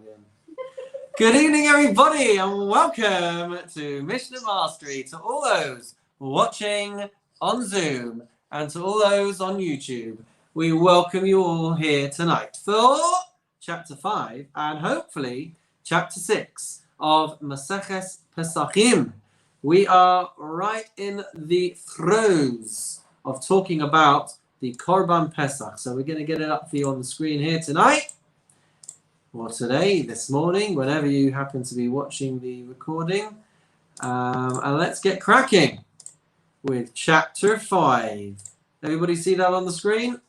again. Good evening, everybody, and welcome to Mishnah Mastery. To all those watching on Zoom and to all those on YouTube, we welcome you all here tonight for Chapter 5 and hopefully Chapter 6 of Maseches Pesachim. We are right in the throes of talking about the Korban Pesach. So we're going to get it up for you on the screen here tonight, or today, this morning, whenever you happen to be watching the recording. And let's get cracking with Chapter 5. Everybody see that on the screen?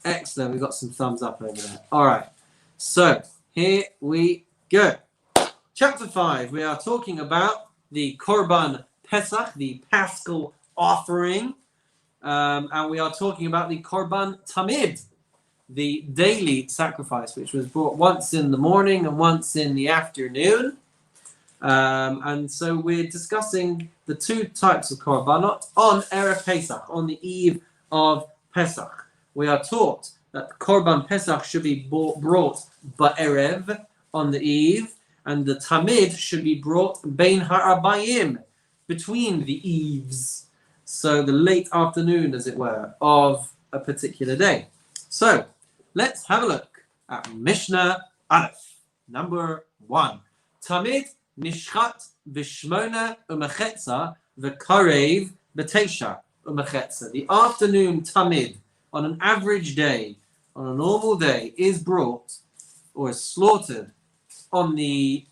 Excellent. We've got some thumbs up over there. All right. So here we go. Chapter 5. We are talking about the Korban Pesach, the Paschal offering. And we are talking about the Korban Tamid, the daily sacrifice, which was brought once in the morning and once in the afternoon. And so we're discussing the two types of Korbanot on Erev Pesach, on the eve of Pesach. We are taught that Korban Pesach should be brought ba'erev, on the eve, and the Tamid should be brought bein ha'arbayim, between the eves. So the late afternoon, as it were, of a particular day. So let's have a look at Mishnah Aleph, number 1. Tamid nishchat v'shmona u'mechetza v'karev b'teisha u'mechetza. The afternoon Tamid, on an average day, on a normal day, is brought or is slaughtered at the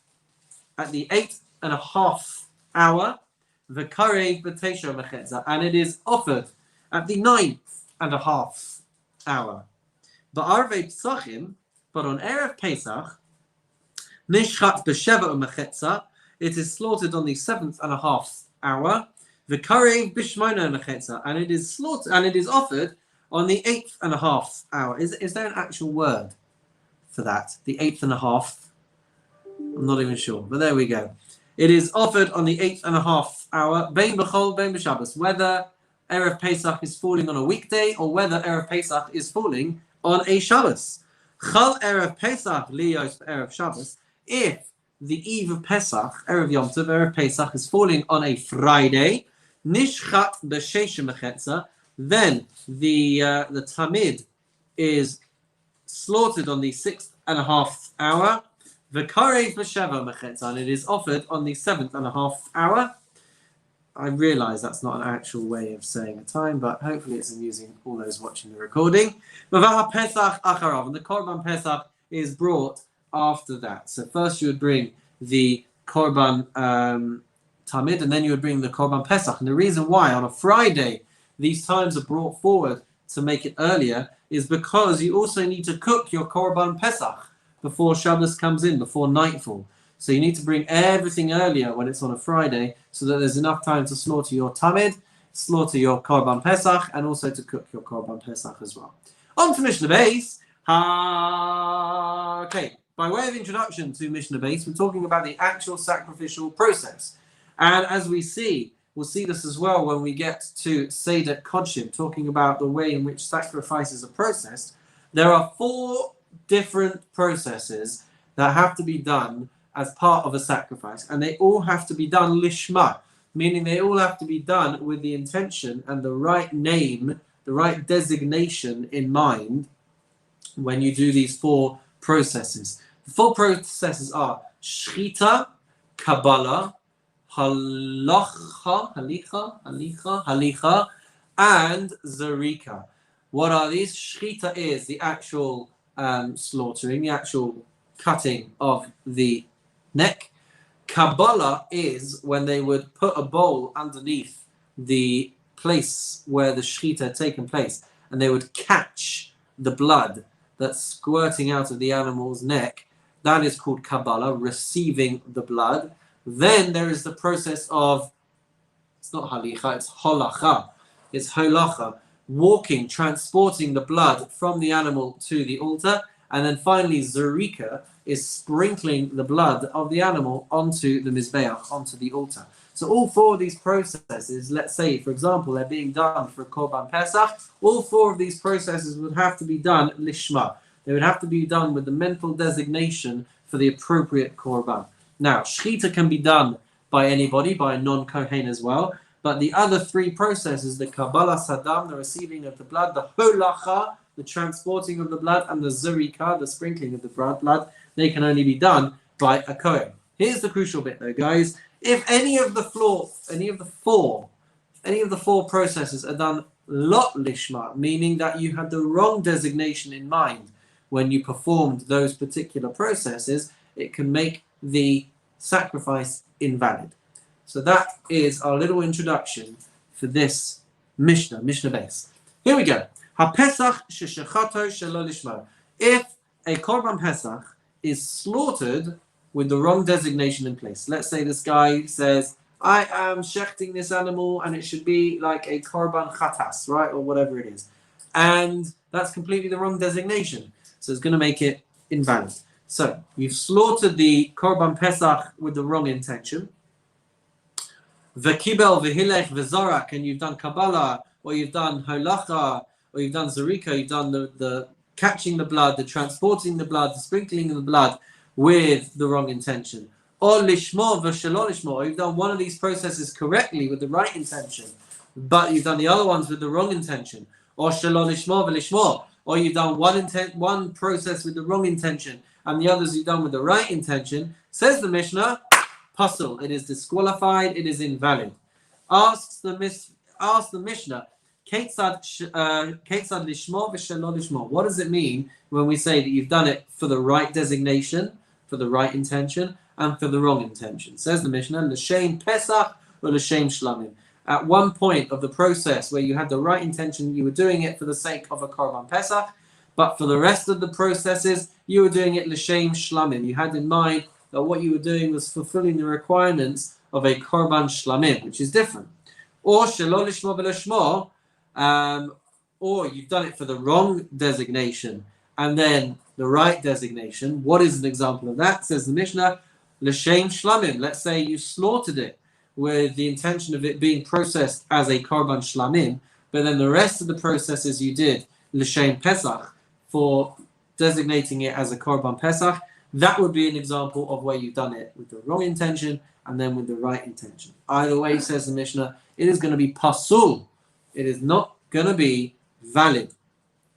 8.5 hour, v'karev b'teisha u'mechetza, and it is offered at the 9.5 hour. Ba'arvei Pesachim, but on Erev Pesach, nishchat b'sheva u'mechetza, it is slaughtered on the 7.5 hour, v'karev b'shmona u'mechetza, and it is slaughtered and it is offered on the 8.5 hour. Is there an actual word for that? The 8.5? I'm not even sure, but there we go. It is offered on the 8.5 hour, bein b'chol, bein b'shabbos, whether Erev Pesach is falling on a weekday or whether Erev Pesach is falling on a Shabbos. Chal Erev Pesach liyos Erev Shabbos. If the eve of Pesach, Erev Yom Tov, Erev Pesach is falling on a Friday, nishchat b'sheish mechetza, then the Tamid is slaughtered on the 6.5 hour, v'karev b'sheva mechetza, and it is offered on the 7.5 hour. I realise that's not an actual way of saying a time, but hopefully it's amusing all those watching the recording. Pesach acharav, and the Korban Pesach is brought after that. So first you would bring the Korban Tamid, and then you would bring the Korban Pesach. And the reason why on a Friday these times are brought forward to make it earlier is because you also need to cook your Korban Pesach before Shabbos comes in, before nightfall. So you need to bring everything earlier when it's on a Friday so that there's enough time to slaughter your Tamid, slaughter your Korban Pesach, and also to cook your Korban Pesach as well. On to Mishnah Base. Okay, by way of introduction to Mishnah Base, we're talking about the actual sacrificial process. And as we see, we'll see this as well when we get to Seder Kodshim, talking about the way in which sacrifices are processed. There are 4 different processes that have to be done as part of a sacrifice, and they all have to be done lishma, meaning they all have to be done with the intention and the right name, the right designation in mind when you do these 4 processes. The 4 processes are shchita, kabbalah, halicha, and zarika. What are these? Shchita is the actual slaughtering, the actual cutting of the neck. Kabbalah is when they would put a bowl underneath the place where the shechita had taken place, and they would catch the blood that's squirting out of the animal's neck. That is called Kabbalah, receiving the blood. Then there is the process of, it's not halicha, it's holacha. It's holacha, walking, transporting the blood from the animal to the altar. And then finally, zarika is sprinkling the blood of the animal onto the mizbeach, onto the altar. So all 4 of these processes, let's say, for example, they're being done for a Korban Pesach, all 4 of these processes would have to be done lishma. They would have to be done with the mental designation for the appropriate korban. Now, shechita can be done by anybody, by a non-kohen as well, but the other three processes, the kabbalah sadam, the receiving of the blood, the holacha, the transporting of the blood, and the zurika, the sprinkling of the blood, they can only be done by a kohen. Here's the crucial bit though, guys. If any of the four processes are done lot lishma, meaning that you had the wrong designation in mind when you performed those particular processes, it can make the sacrifice invalid. So that is our little introduction for this Mishnah base. Here we go. HaPesach sheshechato shelo lishma. If a Korban Pesach is slaughtered with the wrong designation in place. Let's say this guy says, I am shechting this animal and it should be like a Korban Chatas, right? Or whatever it is. And that's completely the wrong designation. So it's going to make it invalid. So you've slaughtered the Korban Pesach with the wrong intention. V'kibel v'hilech v'zorak, and you've done Kabbalah, or you've done Holacha, or you've done Zurika, you've done the catching the blood, the transporting the blood, the sprinkling of the blood with the wrong intention. Or lishmo v'shelo lishmo, or you've done one of these processes correctly with the right intention, but you've done the other ones with the wrong intention. Or shelo lishmo v'lishmo, or you've done one process with the wrong intention, and the others you've done with the right intention. Says the Mishnah, pasul, it is disqualified, it is invalid. Asks the Mishnah, Ketzad lishmo v'shelo lishmo. What does it mean when we say that you've done it for the right designation, for the right intention, and for the wrong intention? Says the Mishnah, l'shem Pesach or l'shem shlamim. At one point of the process where you had the right intention, you were doing it for the sake of a Korban Pesach, but for the rest of the processes, you were doing it l'shem shlamim. You had in mind that what you were doing was fulfilling the requirements of a Korban shlamim, which is different. Or shelo lishmo v'lishmo, or you've done it for the wrong designation and then the right designation. What is an example of that? Says the Mishnah, l'shem shlamim. Let's say you slaughtered it with the intention of it being processed as a Korban shlamim, but then the rest of the processes you did l'shem Pesach for designating it as a Korban Pesach. That would be an example of where you've done it with the wrong intention and then with the right intention. Either way, says the Mishnah, it is going to be pasul. It is not going to be valid.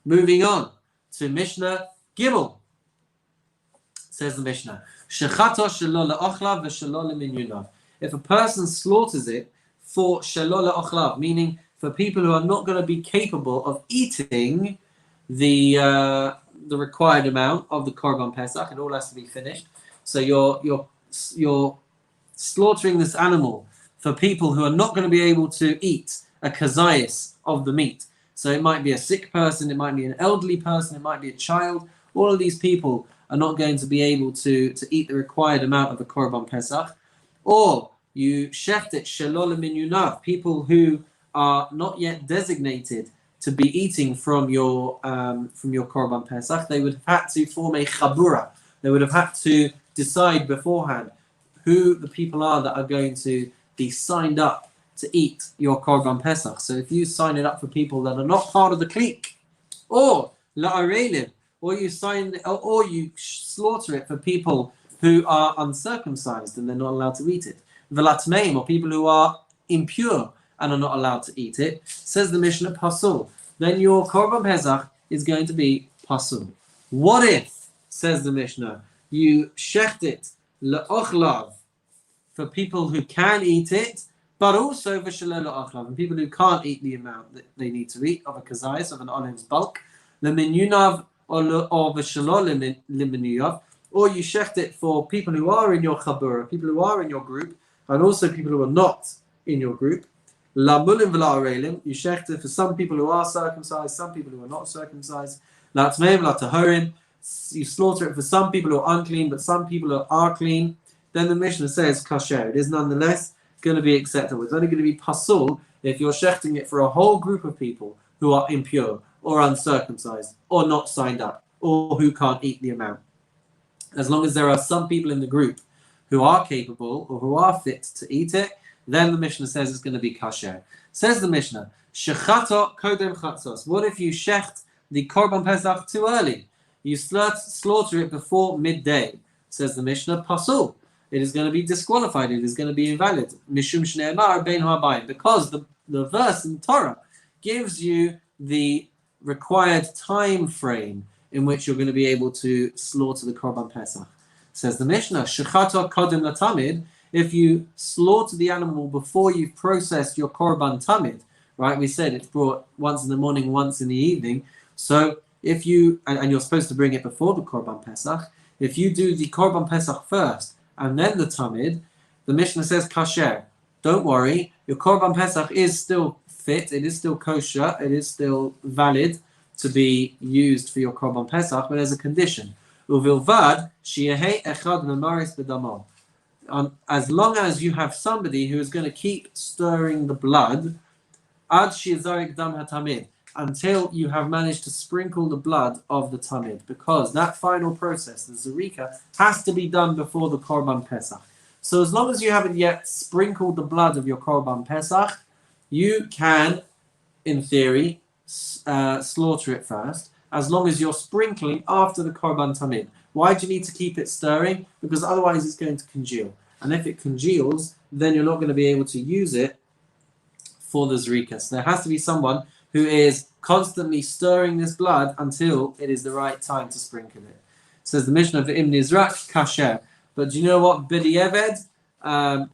Moving on to Mishnah Gimel. Says the Mishnah, shechato shelo le'ochlav v'shelo leminyunav. If a person slaughters it for shelo le'ochlav, meaning for people who are not going to be capable of eating the required amount of the Korban Pesach, it all has to be finished. So you're slaughtering this animal for people who are not going to be able to eat a kazayas of the meat. So it might be a sick person, it might be an elderly person, it might be a child. All of these people are not going to be able to eat the required amount of a Korban Pesach. Or you shecht it shelo leminyunav, people who are not yet designated to be eating from your Korban Pesach. They would have had to form a chabura. They would have had to decide beforehand who the people are that are going to be signed up to eat your Korban Pesach. So if you sign it up for people that are not part of the clique, or la'arelim, or you slaughter it for people who are uncircumcised and they're not allowed to eat it, v'latmeim, or people who are impure and are not allowed to eat it, says the Mishnah, pasul, then your Korban Pesach is going to be pasul. What if, says the Mishnah, you shecht it le'ochlav, for people who can eat it, but also for shelo le'ochlav, and people who can't eat the amount that they need to eat of a kazayas, of an oliv's bulk, leminyunav, or v'shelo leminyunav, or you shecht it for people who are in your chabura, people who are in your group, and also people who are not in your group. Lamulim v'la'arelim, you shecht it for some people who are circumcised, some people who are not circumcised. La'atmeim v'la'tahorim, you slaughter it for some people who are unclean, but some people who are clean. Then the Mishnah says kasher. It is nonetheless going to be acceptable. It's only going to be pasul if you're shechting it for a whole group of people who are impure or uncircumcised or not signed up or who can't eat the amount. As long as there are some people in the group who are capable or who are fit to eat it, then the Mishnah says it's going to be kasher. Says the Mishnah, shechato kodem chatzos. What if you shecht the Korban Pesach too early? you slaughter it before midday, says the Mishnah, pasul. It is going to be disqualified. It is going to be invalid. Mishum shne'emar bein ha'bayim. Because the verse in the Torah gives you the required time frame in which you're going to be able to slaughter the Korban Pesach. Says the Mishnah, Shechata kodim latamid, if you slaughter the animal before you've processed your Korban Tamid, right? We said it's brought once in the morning, once in the evening. So if you, and you're supposed to bring it before the Korban Pesach, if you do the Korban Pesach first and then the Tamid, the Mishnah says kasher. Don't worry, your Korban Pesach is still fit, it is still kosher, it is still valid to be used for your Korban Pesach, but there's a condition. Uvilvad sheyehei echad memaris b'damo. As long as you have somebody who is going to keep stirring the blood, ad shezarik dam hatamid, until you have managed to sprinkle the blood of the tamid, because that final process, the zerika, has to be done before the Korban Pesach. So as long as you haven't yet sprinkled the blood of your Korban Pesach, you can, in theory, slaughter it first, as long as you're sprinkling after the Korban Tamid. Why do you need to keep it stirring? Because otherwise it's going to congeal. And if it congeals, then you're not going to be able to use it for the zrika. So there has to be someone who is constantly stirring this blood until it is the right time to sprinkle it. Says the Mishnah of the Im Nizrak kasher. But do you know what b'di'eved,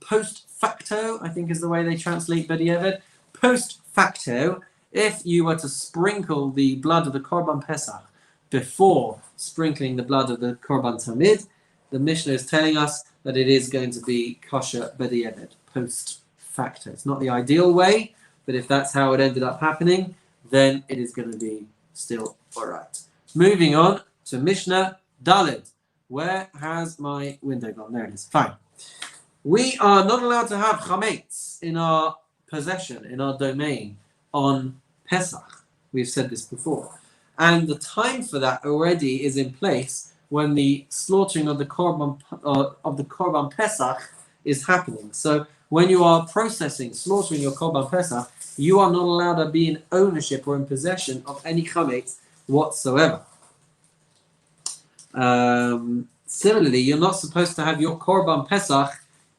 post facto, I think is the way they translate b'di'eved. Post facto, if you were to sprinkle the blood of the Korban Pesach before sprinkling the blood of the Korban Tamid, the Mishnah is telling us that it is going to be kosher b'di'eved, post facto. It's not the ideal way, but if that's how it ended up happening, then it is going to be still alright. Moving on to Mishnah Daled. Where has my window gone? There it is. Fine. We are not allowed to have chametz in our possession, in our domain, on Pesach. We've said this before. And the time for that already is in place when the slaughtering of the Korban Pesach is happening. So when you are slaughtering your Korban Pesach, you are not allowed to be in ownership or in possession of any chametz whatsoever. Similarly, you're not supposed to have your Korban Pesach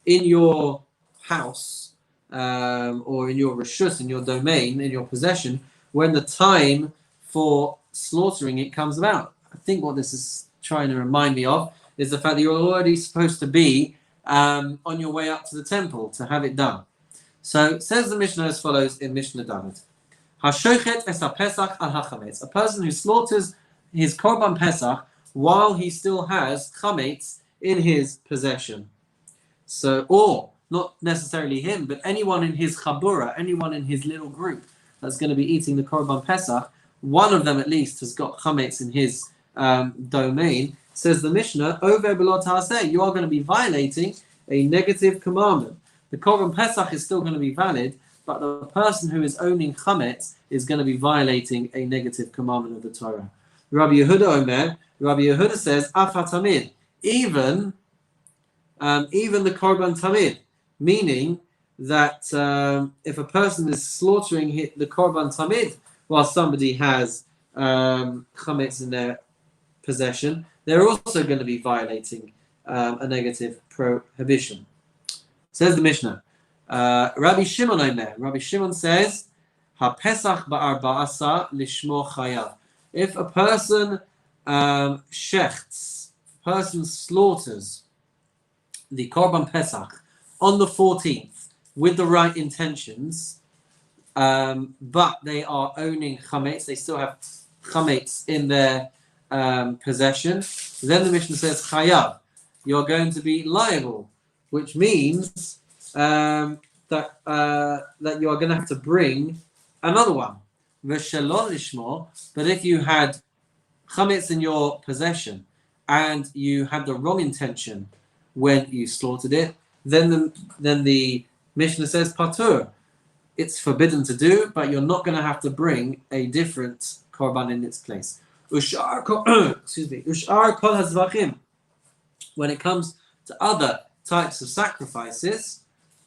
in your house or in your reshus, in your domain, in your possession, when the time for slaughtering it comes about. I think what this is trying to remind me of is the fact that you're already supposed to be on your way up to the temple to have it done. So says the Mishnah as follows in Mishnah David. Hashochet es ha-pesach al ha-chametz. A person who slaughters his Korban Pesach while he still has chametz in his possession. So, or not necessarily him, but anyone in his chabura, anyone in his little group that's going to be eating the Korban Pesach, one of them at least has got chametz in his domain. Says the Mishnah, over below ta'aseh, you are going to be violating a negative commandment. The Korban Pesach is still going to be valid, but the person who is owning chametz is going to be violating a negative commandment of the Torah. Rabbi Yehuda Omer, Rabbi Yehuda says, Afa Tamid, even the Korban Tamid, meaning that if a person is slaughtering the Korban Tamid while somebody has chametz in their possession, they're also going to be violating a negative prohibition. Says the Mishnah, Rabbi Shimon Omer, Rabbi Shimon says, Ha-Pesach ba'arba'asa lishmo chayav. If a person shechts, person slaughters the Korban Pesach on the 14th with the right intentions, but they are owning chametz, they still have chametz in their possession, then the Mishnah says chayav, you're going to be liable, which means that you are going to have to bring another one. But if you had chametz in your possession and you had the wrong intention when you slaughtered it, then the Mishnah says patur. It's forbidden to do, but you're not going to have to bring a different korban in its place. Ushar kol hazvachim. When it comes to other types of sacrifices,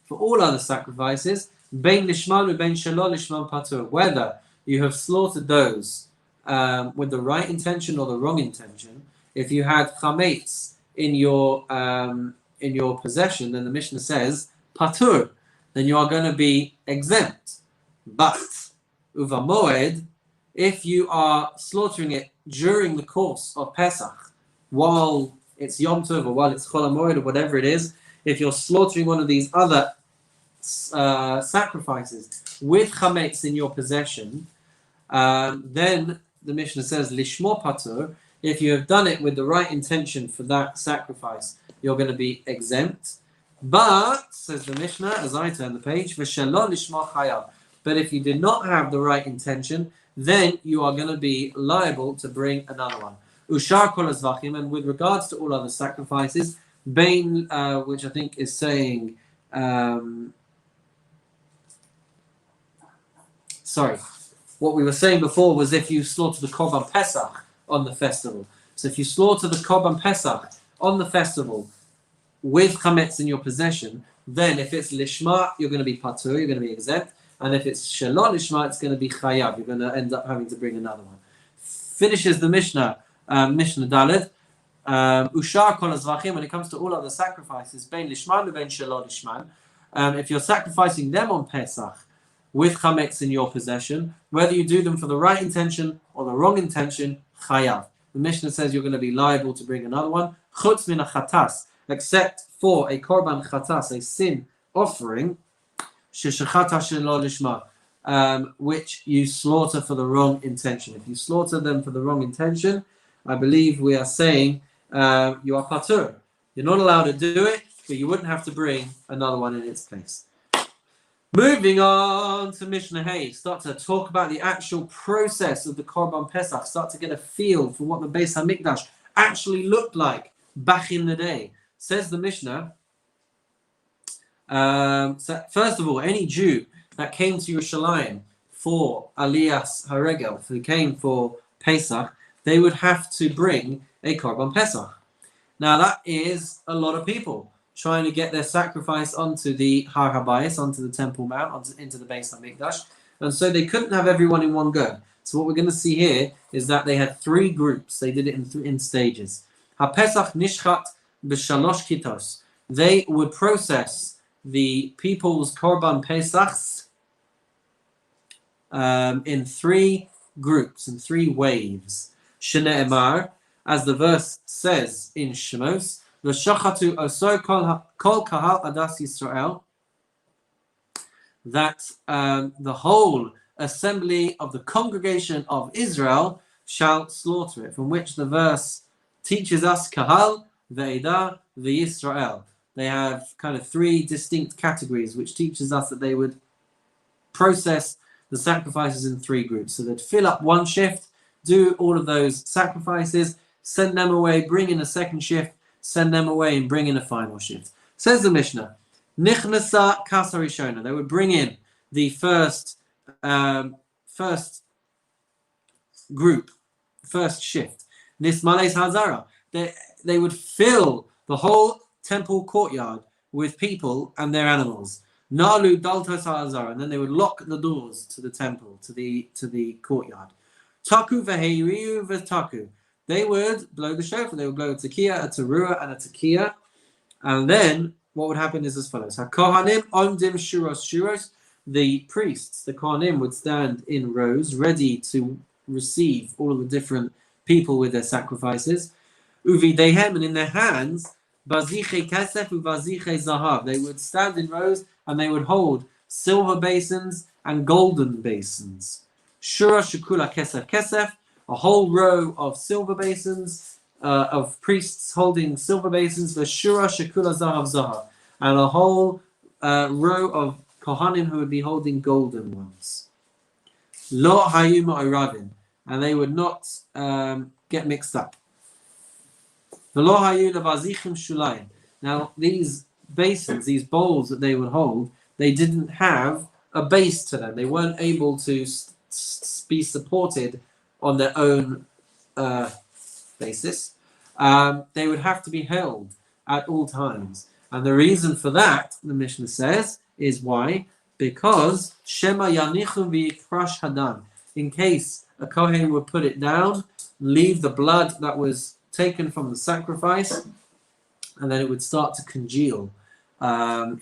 for all other sacrifices, bein lishman u'bein shelo lishman patur. Whether you have slaughtered those with the right intention or the wrong intention, if you had chametz in your possession, then the Mishnah says patur, then you are going to be exempt. But uva moed, if you are slaughtering it during the course of Pesach, while it's Yom Tov or while it's Chol HaMoed or whatever it is, if you're slaughtering one of these other sacrifices with chametz in your possession, then the Mishnah says lishmo patur. If you have done it with the right intention for that sacrifice, you're going to be exempt. But, says the Mishnah, as I turn the page, v'shelo lishmo chayav. But if you did not have the right intention, then you are going to be liable to bring another one. Ushar kol hazvachim, and with regards to all other sacrifices, Bain, which I think is saying, sorry, what we were saying before was if you slaughter the Korban Pesach on the festival. So if you slaughter the Korban Pesach on the festival with chametz in your possession, then if it's lishma, you're going to be patur, you're going to be exempt. And if it's shalom lishma, it's going to be chayav. You're going to end up having to bring another one. Finishes the Mishnah, Mishnah Dalet. Ushar kol hazvachim, when it comes to all other sacrifices, bein lishman and bein shalom lishman. If you're sacrificing them on Pesach with chametz in your possession, whether you do them for the right intention or the wrong intention, chayav. The Mishnah says you're going to be liable to bring another one. Chutz min chatas, except for a korban chatas, a sin offering, which you slaughter for the wrong intention. If you slaughter them for the wrong intention, I believe we are saying you are patur. You're not allowed to do it, but you wouldn't have to bring another one in its place. Moving on to Mishnah Hay, start to talk about the actual process of the Korban Pesach, start to get a feel for what the Beis HaMikdash actually looked like back in the day. Says the Mishnah, so first of all, any Jew that came to Yerushalayim for Aliyas Haregel, who came for Pesach, they would have to bring a Korban Pesach. Now that is a lot of people trying to get their sacrifice onto the Har HaBayis, onto the Temple Mount, into the Beis HaMikdash, and so they couldn't have everyone in one go. So what we're going to see here is that they had three groups. They did it in stages. HaPesach nishchat b'shalosh kitos. They would process the people's Korban Pesachs in three groups, in three waves. Shne'emar, as the verse says in Shemos, V'shachatu oso kol kahal adas Yisrael, that the whole assembly of the congregation of Israel shall slaughter it, from which the verse teaches us kahal, ve'edah, ve'Yisrael. They have kind of three distinct categories, which teaches us that they would process the sacrifices in three groups. So they'd fill up one shift, do all of those sacrifices, send them away, bring in a second shift, send them away, and bring in a final shift. Says the Mishnah, Nichnasa Kasarishona. They would bring in the first group, first shift. Nismales Hazara. They would fill the whole temple courtyard with people and their animals. Nalu Daltos Hazara. And then they would lock the doors to the temple, to the courtyard. Taku Veheriu Vetaku. They would blow the shofar. They would blow a tekiah, a teruah, and a tekiah. And then what would happen is as follows. HaKohanim ondim shuros. The priests, the Kohanim, would stand in rows, ready to receive all of the different people with their sacrifices. Uvidehem, and in their hands, baziche kesef uvaziche zahav. They would stand in rows and they would hold silver basins and golden basins. Shura shukula kesef kesef. A whole row of silver basins, of priests holding silver basins, for Shura Shekula Zahav Zahav, and a whole row of Kohanim who would be holding golden ones. Lo Hayum Oravin, and they would not get mixed up. V'lo Hayu Levazichim Shulayim. Now these basins, these bowls that they would hold, they didn't have a base to them. They weren't able to be supported on their own basis. They would have to be held at all times. And the reason for that, the Mishnah says, is why? Because Shema Yanichum v'yikrash Hadan. in case a Kohen would put it down, leave the blood that was taken from the sacrifice, and then it would start to congeal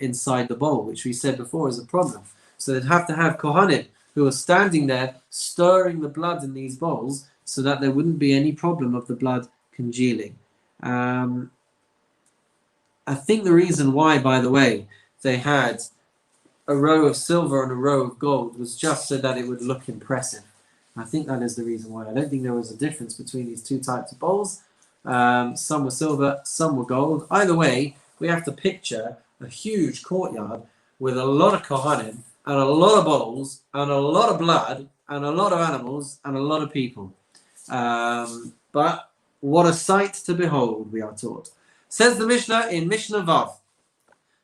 inside the bowl, which we said before is a problem. So they'd have to have Kohanim who are standing there stirring the blood in these bowls so that there wouldn't be any problem of the blood congealing. I think the reason why, by the way, they had a row of silver and a row of gold was just so that it would look impressive. I think that is the reason why. I don't think there was a difference between these two types of bowls. Some were silver, some were gold. Either way, we have to picture a huge courtyard with a lot of Kohanim and a lot of bowls and a lot of blood and a lot of animals and a lot of people. But what a sight to behold, we are taught. Says the Mishnah in Mishnah Vav,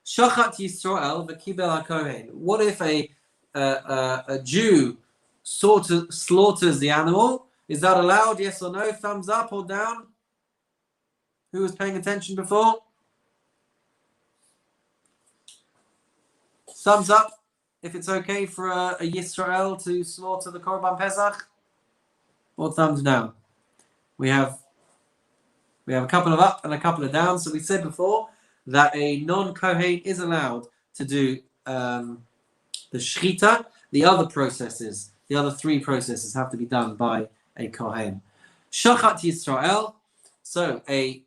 Shachat Yisrael v'kibel HaKohen. What if a Jew slaughters the animal? Is that allowed? Yes or no? Thumbs up or down? Who was paying attention before? Thumbs up if it's okay for a Yisrael to slaughter the Korban Pesach, or thumbs down. We have a couple of up and a couple of down. So we said before that a non-Kohen is allowed to do the shchita. The other processes, the other three processes, have to be done by a Kohen. Shachat Yisrael. So a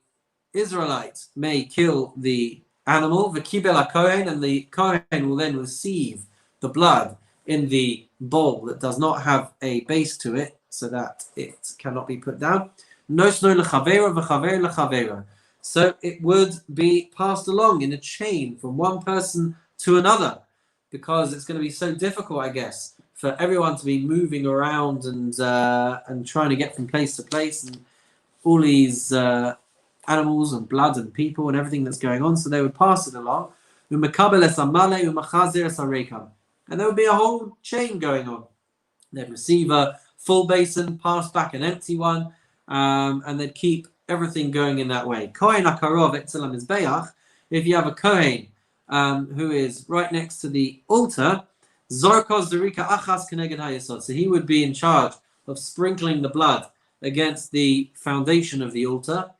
Israelite may kill the animal, v'kibel HaKohen, and the Kohen will then receive the blood in the bowl that does not have a base to it, so that it cannot be put down. Nosno l'chavera v'chaver l'chavera. So it would be passed along in a chain from one person to another, because it's going to be so difficult, I guess, for everyone to be moving around and trying to get from place to place, and all these animals and blood and people and everything that's going on. So they would pass it along. And there would be a whole chain going on. They'd receive a full basin, pass back an empty one, and they'd keep everything going in that way. Kohen akarov etzel hamizbeach. If you have a Kohen who is right next to the altar, zorkos derika achas keneged hayesod. So he would be in charge of sprinkling the blood against the foundation of the altar,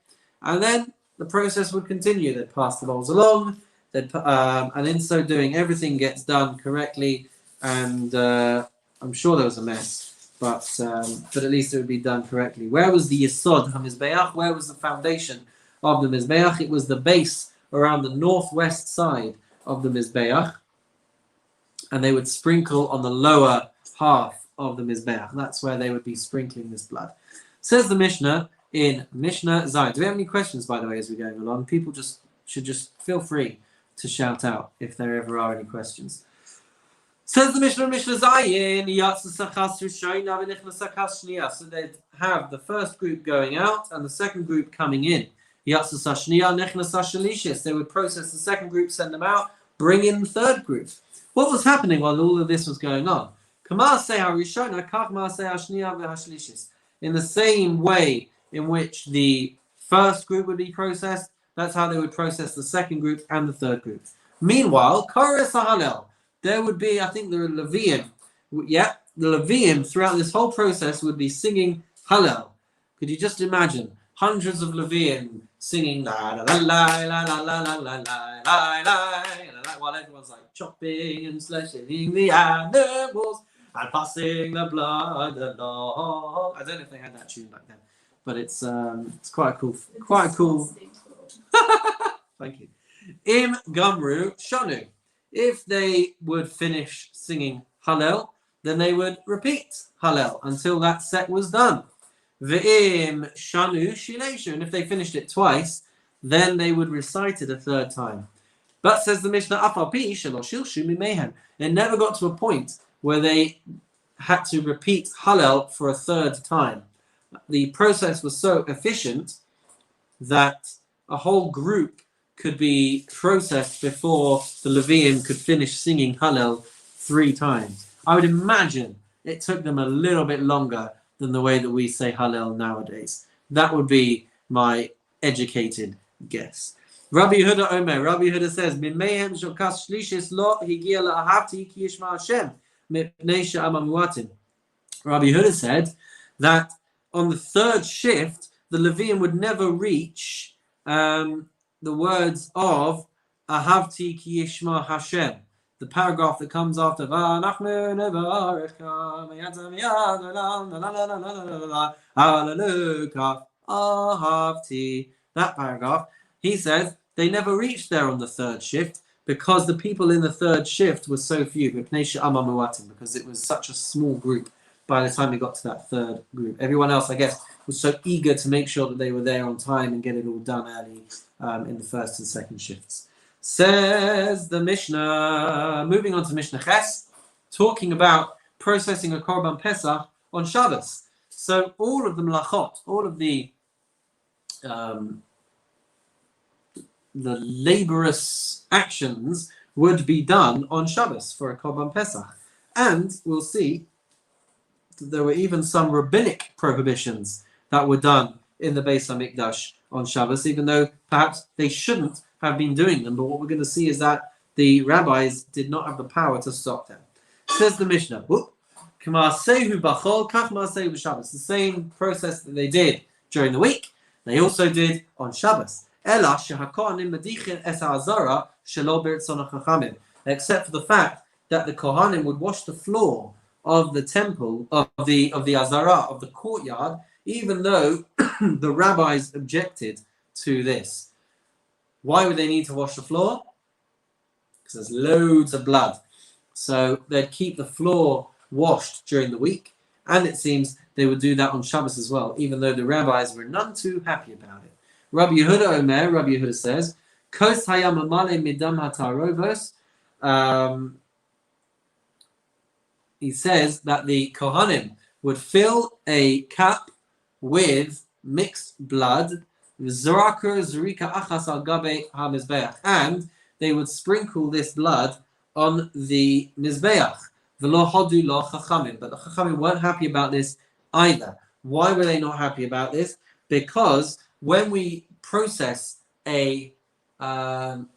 and then the process would continue. They'd pass the bowls along, and in so doing, everything gets done correctly. And I'm sure there was a mess, but at least it would be done correctly. Where was the Yesod HaMizbeach? Where was the foundation of the Mizbeach? It was the base around the northwest side of the Mizbeach, and they would sprinkle on the lower half of the Mizbeach. That's where they would be sprinkling this blood. Says the Mishnah in Mishnah Zayin. Do we have any questions, by the way, as we're going along? People should just feel free to shout out if there ever are any questions. Says the Mishnah Zayin, so they'd have the first group going out and the second group coming in. They would process the second group, send them out, bring in the third group. What was happening while all of this was going on? In the same way in which the first group would be processed, that's how they would process the second group and the third group. Meanwhile, there would be, I think, the Leviim. Yeah, the Leviim throughout this whole process would be singing Hallel. Could you just imagine hundreds of Leviim singing la la la la la la la la la la la, while everyone's like chopping and slashing the animals and passing the blood along. I don't know if they had that tune back then, but it's quite cool. Thank you. Im Gamru Shanu. If they would finish singing Hallel, then they would repeat Hallel until that set was done. Ve'im Shanu Shileshu. And if they finished it twice, then they would recite it a third time. But says the Mishnah, Afapi Shaloshilshu Mimehen. It never got to a point where they had to repeat Hallel for a third time. The process was so efficient that a whole group could be processed before the Levium could finish singing Hallel 3 times. I would imagine it took them a little bit longer than the way that we say Hallel nowadays. That would be my educated guess. Rabbi Yehuda Omer. Rabbi Yehuda says, "Mimehem shokas shlishis lo higia la'ahavti ki yishma Hashem mipnei she'ama muatim." Rabbi Yehuda said that on the third shift, the Levium would never reach the words of Ahavti ki yishma Hashem, the paragraph that comes after V'anachnu nevarecha miyad hallelujah Ahavti. That paragraph, he says, they never reached there on the third shift because the people in the third shift were so few, because it was such a small group by the time we got to that third group. Everyone else, I guess, was so eager to make sure that they were there on time and get it all done early in the first and second shifts. Says the Mishnah, moving on to Mishnah Ches, talking about processing a Korban Pesach on Shabbos. So all of the melachot, all of the laborious actions would be done on Shabbos for a Korban Pesach. And we'll see that there were even some rabbinic prohibitions that were done in the Beis HaMikdash on Shabbos, even though perhaps they shouldn't have been doing them. But what we're going to see is that the rabbis did not have the power to stop them. Says the Mishnah, the same process that they did during the week, they also did on Shabbos. Except for the fact that the Kohanim would wash the floor of the temple, of the Azara, of the courtyard, even though the rabbis objected to this. Why would they need to wash the floor? Because there's loads of blood. So they'd keep the floor washed during the week, and it seems they would do that on Shabbos as well, even though the rabbis were none too happy about it. Rabbi Yehuda Omer, Rabbi Yehuda says, Kos hayam amale midam hatarovos. He says that the Kohanim would fill a cup with mixed blood, and they would sprinkle this blood on the Mizbeach. But the Chachamim weren't happy about this either. Why were they not happy about this? Because when we process a korban,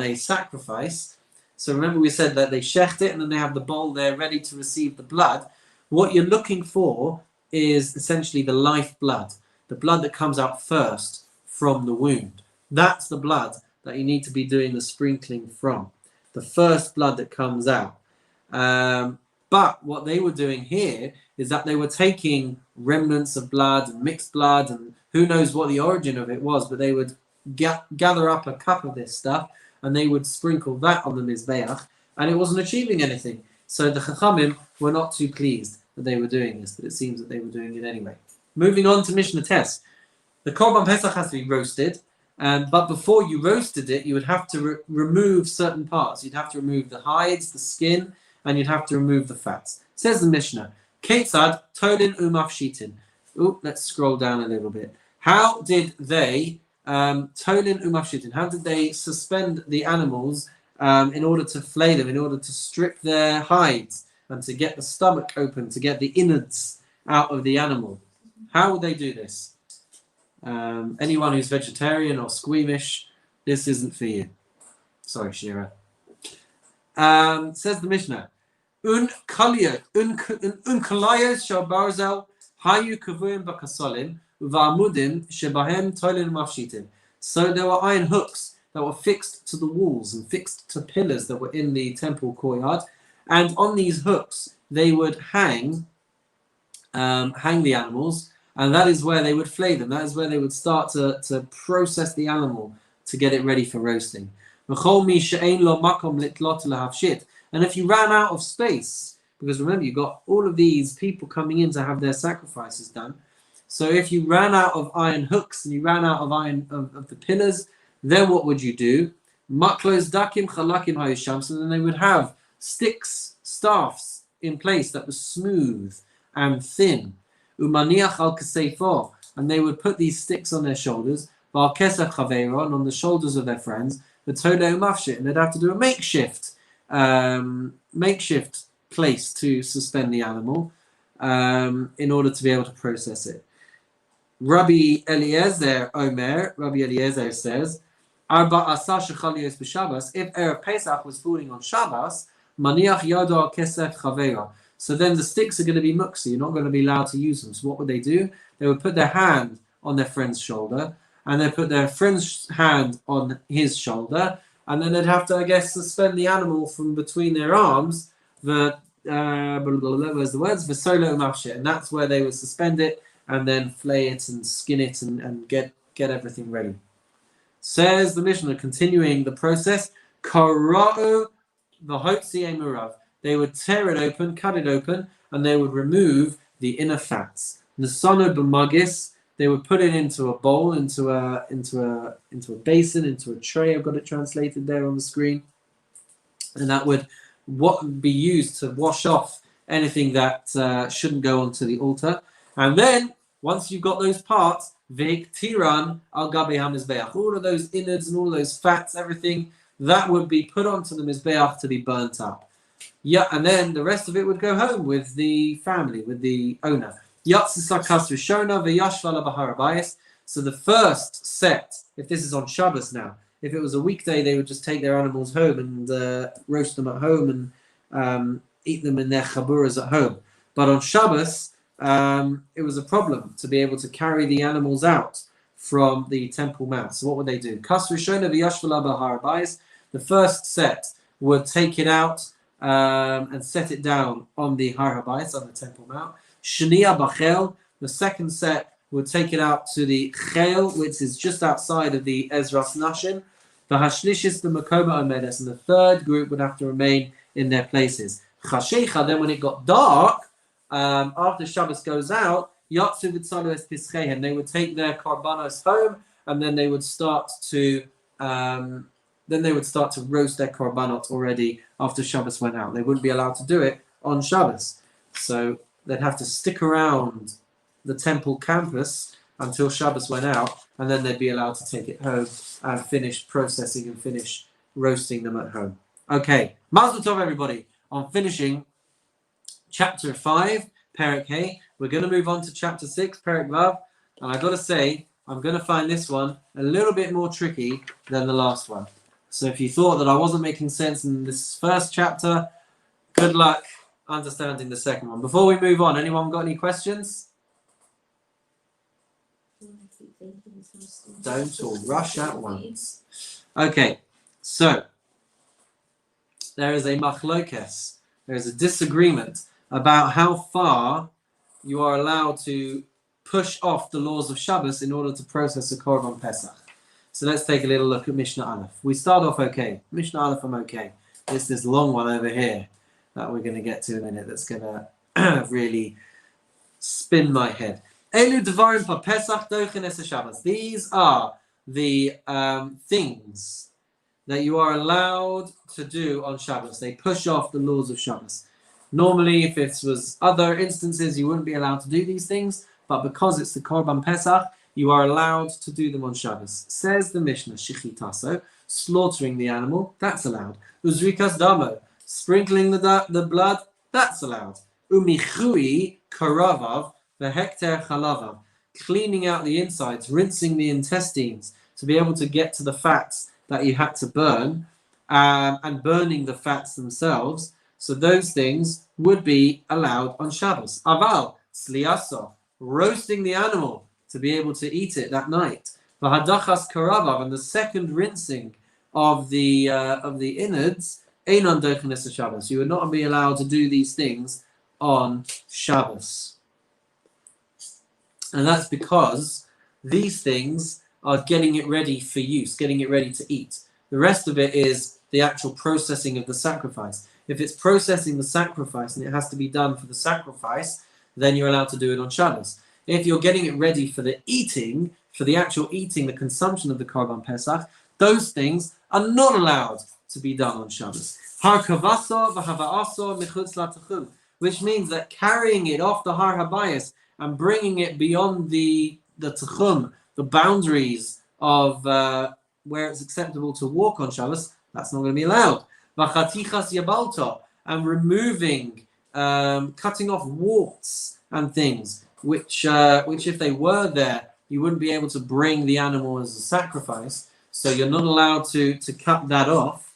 a sacrifice, so remember we said that they shecht it and then they have the bowl there ready to receive the blood. What you're looking for is essentially the life blood, the blood that comes out first from the wound. That's the blood that you need to be doing the sprinkling from, the first blood that comes out. But what they were doing here is that they were taking remnants of blood and mixed blood, and who knows what the origin of it was, but they would gather up a cup of this stuff and they would sprinkle that on the Mizbeach, and it wasn't achieving anything. So the Chachamim were not too pleased that they were doing this, but it seems that they were doing it anyway. Moving on to Mishnah Tes. The Korban Pesach has to be roasted, but before you roasted it, you would have to remove certain parts. You'd have to remove the hides, the skin, and you'd have to remove the fats. Says the Mishnah, Ketzad tolin umafshitin. Let's scroll down a little bit. How did they tolin umafshitin? How did they suspend the animals in order to flay them, in order to strip their hides and to get the stomach open, to get the innards out of the animal? How would they do this? Anyone who's vegetarian or squeamish, this isn't for you. Sorry, Shira. Says the Mishnah, so there were iron hooks that were fixed to the walls and fixed to pillars that were in the temple courtyard, and on these hooks they would hang the animals, and that is where they would flay them. That is where they would start to process the animal to get it ready for roasting. And if you ran out of space, because remember, you've got all of these people coming in to have their sacrifices done. So if you ran out of iron hooks and you ran out of iron of the pillars, then what would you do? Maklos dakim chalakim hayisham. So then they would have sticks, staffs in place that was smooth and thin. Umaniach al kaseifor. And they would put these sticks on their shoulders, val kesef chaveron, on the shoulders of their friends, the tole umafshit. And they'd have to do a makeshift place to suspend the animal in order to be able to process it. Rabbi Eliezer says, if Erev Pesach was falling on Shabbos, maniach yado kesef chavera. So then the sticks are going to be muksa. You're not going to be allowed to use them. So what would they do? They would put their hand on their friend's shoulder, and they put their friend's hand on his shoulder, and then they'd have to, I guess, suspend the animal from between their arms. Where's the words? The solo mafshit, and that's where they would suspend it and then flay it and skin it and get everything ready. Says the Mishnah, continuing the process, Kara'u v'hotzi emurav. They would tear it open, cut it open, and they would remove the inner fats. Nasano b'magis. They would put it into a bowl, into a basin, into a tray. I've got it translated there on the screen, and that would be used to wash off anything that shouldn't go onto the altar. And then once you've got those parts, v'iktiran al gabi hamizbeach, all of those innards and all those fats, everything that would be put onto the mizbeach to be burnt up. Yeah, and then the rest of it would go home with the family, with the owner. So the first set, if this is on Shabbos now, if it was a weekday, they would just take their animals home and roast them at home and eat them in their chaburas at home. But on Shabbos, it was a problem to be able to carry the animals out from the temple mount. So what would they do? The first set would take it out and set it down on the Har Habayis, on the temple mount. Shnia b'chel, the second set would take it out to the chel, which is just outside of the Ezras Nashim. The hashlishis, the makoma omedes, and the third group would have to remain in their places. Chashecha, then when it got dark, after Shabbos goes out, yatsu v'tzalu es pischehen, they would take their korbanos home, and then they would start to roast their korbanot already after Shabbos went out. They wouldn't be allowed to do it on Shabbos. So they'd have to stick around the temple campus until Shabbos went out, and then they'd be allowed to take it home and finish processing and finish roasting them at home. Okay, Mazel Tov everybody on finishing chapter 5, Perek Hey. We're going to move on to chapter 6, Perek Vav, and I've got to say, I'm going to find this one a little bit more tricky than the last one. So if you thought that I wasn't making sense in this first chapter, good luck understanding the second one. Before we move on, anyone got any questions? Don't all rush at once. Okay, so there is a machlokes, there is a disagreement about how far you are allowed to push off the laws of Shabbos in order to process a Korban Pesach. So let's take a little look at Mishnah Aleph. We start off okay. Mishnah Aleph, I'm okay. It's this long one over here that we're going to get to in a minute that's going to really spin my head. These are the things that you are allowed to do on Shabbos. They push off the laws of Shabbos. Normally, if it was other instances, you wouldn't be allowed to do these things, but because it's the Korban Pesach, you are allowed to do them on Shabbos. Says the Mishnah, Shichitaso, slaughtering the animal, that's allowed. Uzrikas damo, sprinkling the blood, that's allowed. Umichui karavav, the hekter chalavav, cleaning out the insides, rinsing the intestines to be able to get to the fats that you had to burn, and burning the fats themselves. So those things would be allowed on Shabbos. Aval, sliaso, roasting the animal to be able to eat it that night. V'hadachas karavav, and the second rinsing of the innards, einon dochenes Shabbos. You would not be allowed to do these things on Shabbos. And that's because these things are getting it ready for use, getting it ready to eat. The rest of it is the actual processing of the sacrifice. If it's processing the sacrifice and it has to be done for the sacrifice, then you're allowed to do it on Shabbos. If you're getting it ready for the eating, for the actual eating, the consumption of the Korban Pesach, those things are not allowed to be done on Shabbos. Which means that carrying it off the Har Habayis and bringing it beyond the Tchum, the boundaries of where it's acceptable to walk on Shabbos, that's not going to be allowed. And removing, cutting off warts and things, which if they were there, you wouldn't be able to bring the animal as a sacrifice. So you're not allowed to cut that off.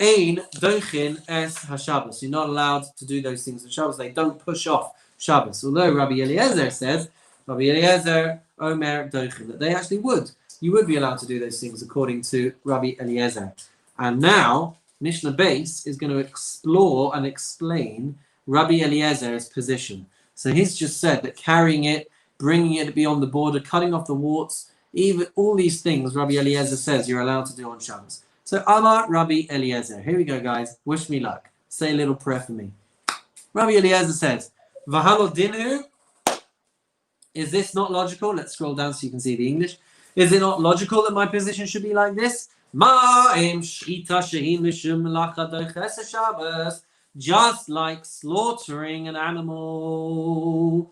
Ein dochin es haShabbos. You're not allowed to do those things on Shabbos. They don't push off Shabbos. Although Rabbi Eliezer says, Rabbi Eliezer Omer dochin, that they actually would. You would be allowed to do those things according to Rabbi Eliezer. And now Mishnah Beis is going to explore and explain Rabbi Eliezer's position. So he's just said that carrying it, bringing it beyond the border, cutting off the warts, even all these things Rabbi Eliezer says you're allowed to do on Shabbos. So Amar Rabbi Eliezer. Here we go, guys. Wish me luck. Say a little prayer for me. Rabbi Eliezer says, V'halo dinu. Is this not logical? Let's scroll down so you can see the English. Is it not logical that my position should be like this? Just like slaughtering an animal.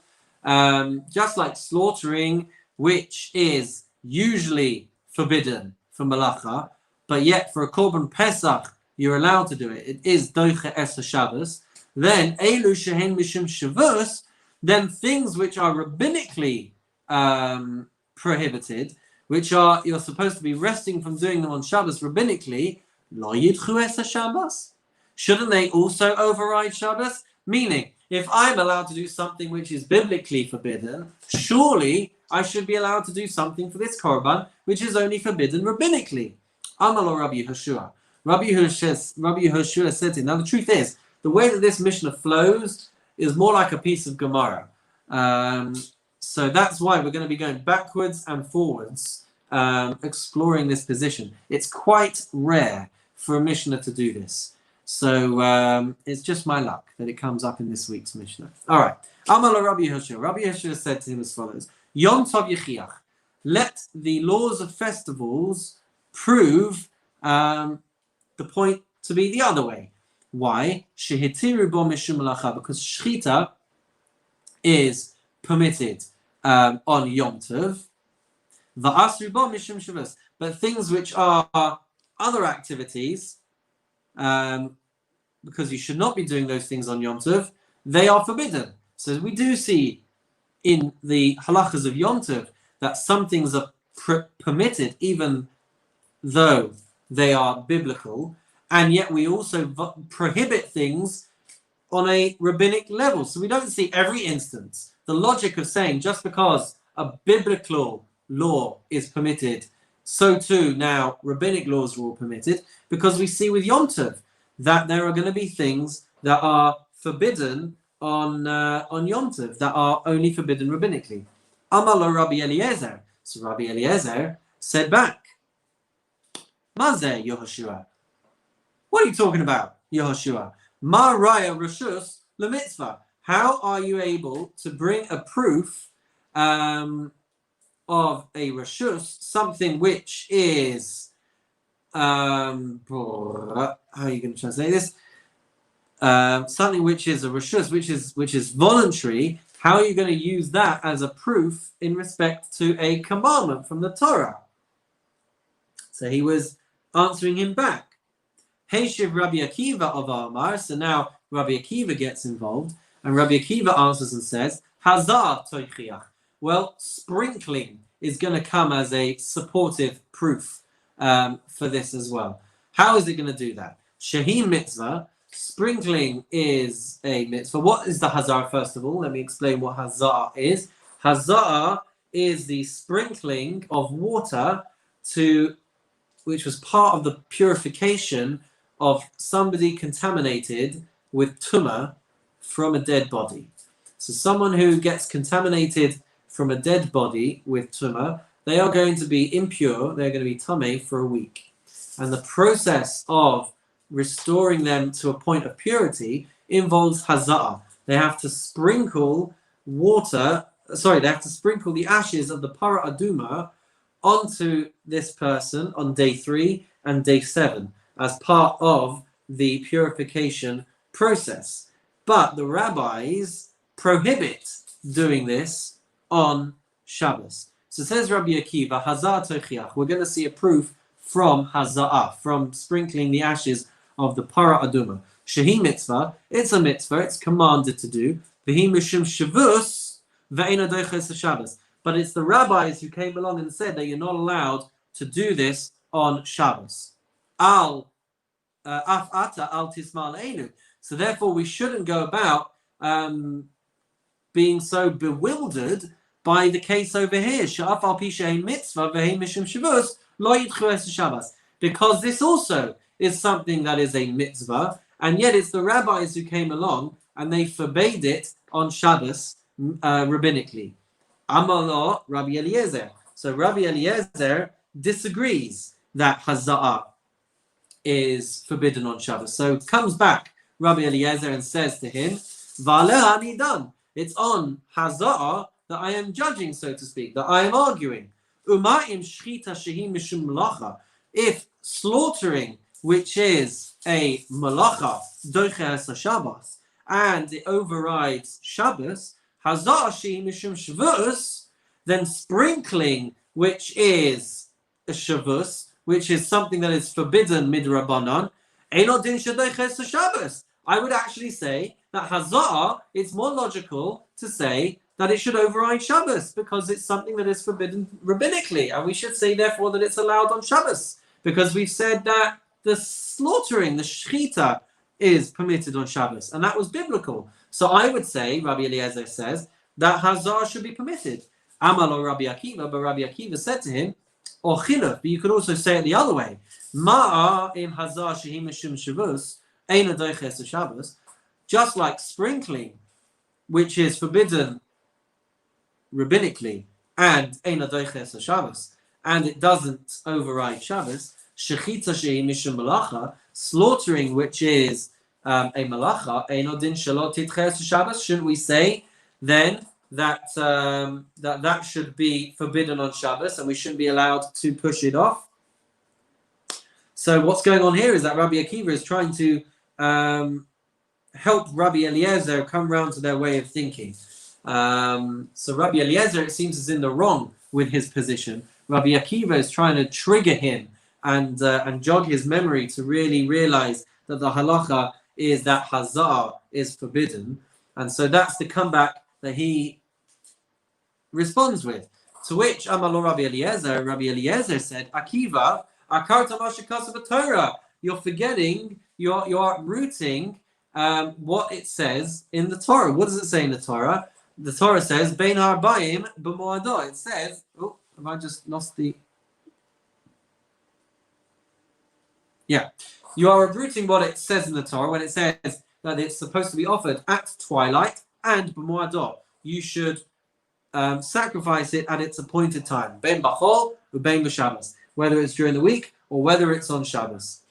Just like slaughtering, which is usually forbidden for malacha, but yet for a Korban Pesach, you're allowed to do it. It is doiche es Shabbos. Then elu shehen mishum shavus. Then things which are rabbinically prohibited, which are you're supposed to be resting from doing them on Shabbos rabbinically, lo yidchu es Shabbos. Shouldn't they also override Shabbos? Meaning, if I'm allowed to do something which is biblically forbidden, surely I should be allowed to do something for this Korban which is only forbidden rabbinically. Amalo Rabbi Yehoshua. Rabbi Yehoshua said to him. Now the truth is, the way that this Mishnah flows is more like a piece of Gemara. So that's why we're going to be going backwards and forwards, exploring this position. It's quite rare for a Mishnah to do this. So it's just my luck that it comes up in this week's Mishnah. All right. Amalo Rabbi Yehoshua. Rabbi Yehoshua said to him as follows. Yom Tov Yechiach. Let the laws of festivals prove the point to be the other way. Why? Shehitiru bo mishum malacha, because shchita is permitted on Yom Tov. Va'asru bo mishum Shavuos, but things which are other activities, because you should not be doing those things on Yom Tov, they are forbidden. So we do see in the halachas of Yom Tov that some things are permitted, even though they are biblical, and yet we also prohibit things on a rabbinic level. So we don't see every instance the logic of saying just because a biblical law is permitted, so too now rabbinic laws are all permitted, because we see with Yom Tov that there are going to be things that are forbidden on Yom Tov, that are only forbidden rabbinically. Amalo Rabbi Eliezer. So Rabbi Eliezer said back, Mazeh Yehoshua. What are you talking about, Yehoshua? Ma raya rashus lemitzvah. How are you able to bring a proof of a rashus, something which is how are you going to translate this? Something which is a rashus, which is voluntary. How are you going to use that as a proof in respect to a commandment from the Torah? So he was answering him back. Heishiv Rabbi Akiva of Amar. So now Rabbi Akiva gets involved, and Rabbi Akiva answers and says, Hazar toichiach. Well, sprinkling is going to come as a supportive proof for this as well. How is it going to do that? Shehi mitzvah. Sprinkling is a mitzvah. What is the hazar, first of all? Let me explain what hazar is. Hazar is the sprinkling of water which was part of the purification of somebody contaminated with tumah from a dead body. So someone who gets contaminated from a dead body with tumah, they are going to be impure, they're going to be tameh for a week. And the process of restoring them to a point of purity involves haza'ah. They have to sprinkle they have to sprinkle the ashes of the para aduma onto this person on day 3 and day 7 as part of the purification process. But the rabbis prohibit doing this on Shabbos. So says Rabbi Akiva, Hazar Tochiach. We're going to see a proof from Haza'ah, from sprinkling the ashes of the para aduma. Shehi mitzvah, it's a mitzvah, it's commanded to do. V'hi mishum shavus ve'ena doiches Shabbos. But it's the rabbis who came along and said that you're not allowed to do this on Shabbos. Al af ata al tismal enu. So therefore, we shouldn't go about being so bewildered by the case over here. Sha'af al pisha mitzvah v'hei mishum shavus lo yidchu es Shabbos. Because this also is something that is a mitzvah, and yet it's the rabbis who came along and they forbade it on Shabbos rabbinically. Amalo Rabbi Eliezer. So Rabbi Eliezer disagrees that haza'ah is forbidden on Shabbos. So comes back Rabbi Eliezer and says to him, Va'aleh anidan. It's on haza'ah that I am judging, so to speak, that I am arguing. Uma'im shchita shehi mishum malacha. If slaughtering, which is a malacha, doiches Shabbos, and it overrides Shabbos, haza'ah shehi mishum shavus, then sprinkling, which is a shavus, which is something that is forbidden midrabanan, eino din shedoiches Shabbos. I would actually say that haza'ah, it's more logical to say that it should override Shabbos because it's something that is forbidden rabbinically, and we should say therefore that it's allowed on Shabbos because we've said that the slaughtering, the shechita, is permitted on Shabbos, and that was biblical. So I would say, Rabbi Eliezer says, that haza'ah should be permitted. Amalo Rabbi Akiva, but Rabbi Akiva said to him, or chiluf, but you could also say it the other way. Ma'a im haza'ah shehi mishum shavus, eina doiches Shabbos, just like sprinkling, which is forbidden rabbinically, and eina doiches Shabbos, and it doesn't override Shabbos. Shechita shehi mishum malacha, slaughtering, which is a malacha, eino din shelo titches Shabbos. Shouldn't we say then that that should be forbidden on Shabbos, and we shouldn't be allowed to push it off? So what's going on here is that Rabbi Akiva is trying to help Rabbi Eliezer come round to their way of thinking. So Rabbi Eliezer, it seems, is in the wrong with his position. Rabbi Akiva is trying to trigger him and jog his memory to really realize that the halacha is that haza'ah is forbidden. And so that's the comeback that he responds with. To which Amalo Rabbi Eliezer said, Akiva, akarta mashikasa Torah. You're forgetting, you're rooting what it says in the Torah. What does it say in the Torah? The Torah says, Bein ha'arbayim b'moado. It says, oh, have I just lost the... Yeah. You are rooting what it says in the Torah when it says that it's supposed to be offered at twilight and b'moado. You should sacrifice it at its appointed time. Ben b'chol u'bein b'Shabbos. Whether it's during the week or whether it's on Shabbos.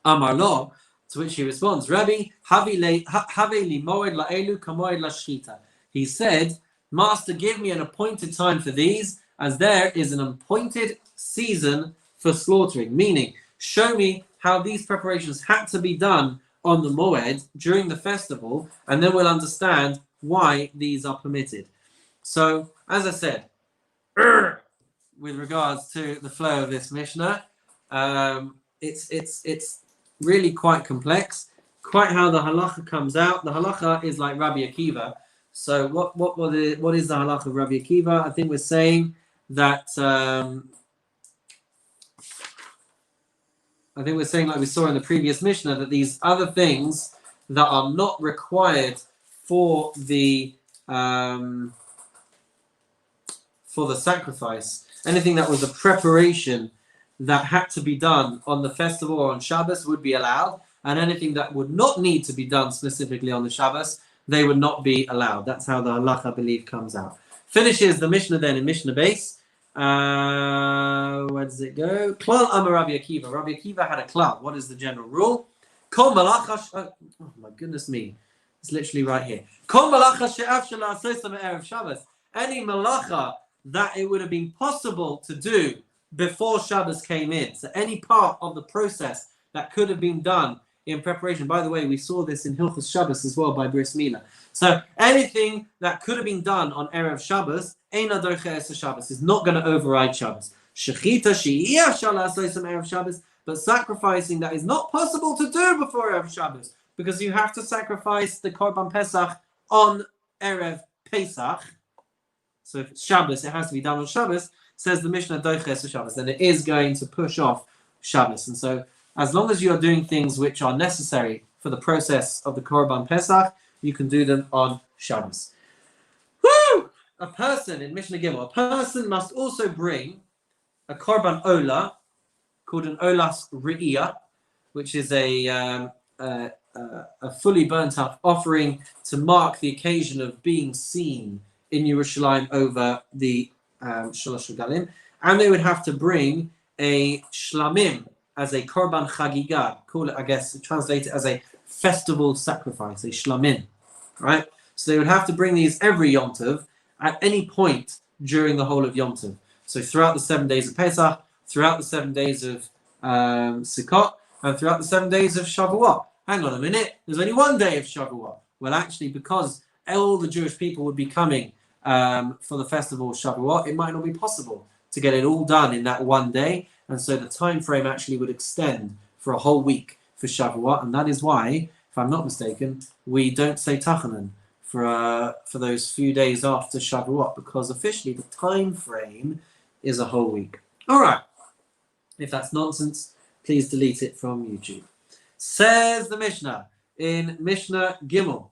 Amar lo, to which he responds, Rabbi, have li moed la'elu kamoed la'shchita. He said, Master, give me an appointed time for these, as there is an appointed season for slaughtering. Meaning, show me how these preparations had to be done on the moed during the festival, and then we'll understand why these are permitted. So, as I said, with regards to the flow of this Mishnah, it's really quite complex. Quite how the halacha comes out. The halacha is like Rabbi Akiva. So what is the halacha of Rabbi Akiva? I think we're saying that like we saw in the previous Mishnah, that these other things that are not required for the sacrifice, anything that was a preparation that had to be done on the festival or on Shabbos would be allowed, and anything that would not need to be done specifically on the Shabbos, they would not be allowed. That's how the halacha, I believe, comes out. Finishes the Mishnah then in Mishnah base. Where does it go? Klal Amar Rabbi Akiva. Rabbi Akiva had a klal. What is the general rule? Kol malacha. Oh my goodness me! It's literally right here. Kol malacha she'af she'la'asosam erev Shabbos. Any malacha that it would have been possible to do before Shabbos came in. So any part of the process that could have been done in preparation. By the way, we saw this in Hilchos Shabbos as well by Bris Milah. So anything that could have been done on Erev Shabbos, Eina Doiches Shabbos, is not going to override Shabbos. Shechita she'iyah shalasoisam Erev Shabbos, but sacrificing that is not possible to do before Erev Shabbos, because you have to sacrifice the Korban Pesach on Erev Pesach. So if it's Shabbos, it has to be done on Shabbos. Says the Mishnah Doiches Shabbos, then it is going to push off Shabbos. And so As long as you are doing things which are necessary for the process of the Korban Pesach, you can do them on Shabbos. Woo! A person in Mishnah Gimel, a person must also bring a Korban Ola, called an Olas Re'iyah, which is a fully burnt up offering to mark the occasion of being seen in Yerushalayim over the Shalosh Regalim. And they would have to bring a Shlamim as a Korban Chagiga, call it, I guess, translate it as a festival sacrifice, a Shlamim, right? So they would have to bring these every Yom Tov at any point during the whole of Yom Tov. So throughout the 7 days of Pesach, throughout the 7 days of Sukkot, and throughout the 7 days of Shavuot. Hang on a minute, there's only 1 day of Shavuot. Well, actually, because all the Jewish people would be coming for the festival of Shavuot, it might not be possible to get it all done in that 1 day, and so the time frame actually would extend for a whole week for Shavuot, and that is why, if I'm not mistaken, we don't say Tachanan for those few days after Shavuot, because officially the time frame is a whole week. All right, if that's nonsense, please delete it from YouTube. Says the Mishnah in Mishnah Gimel.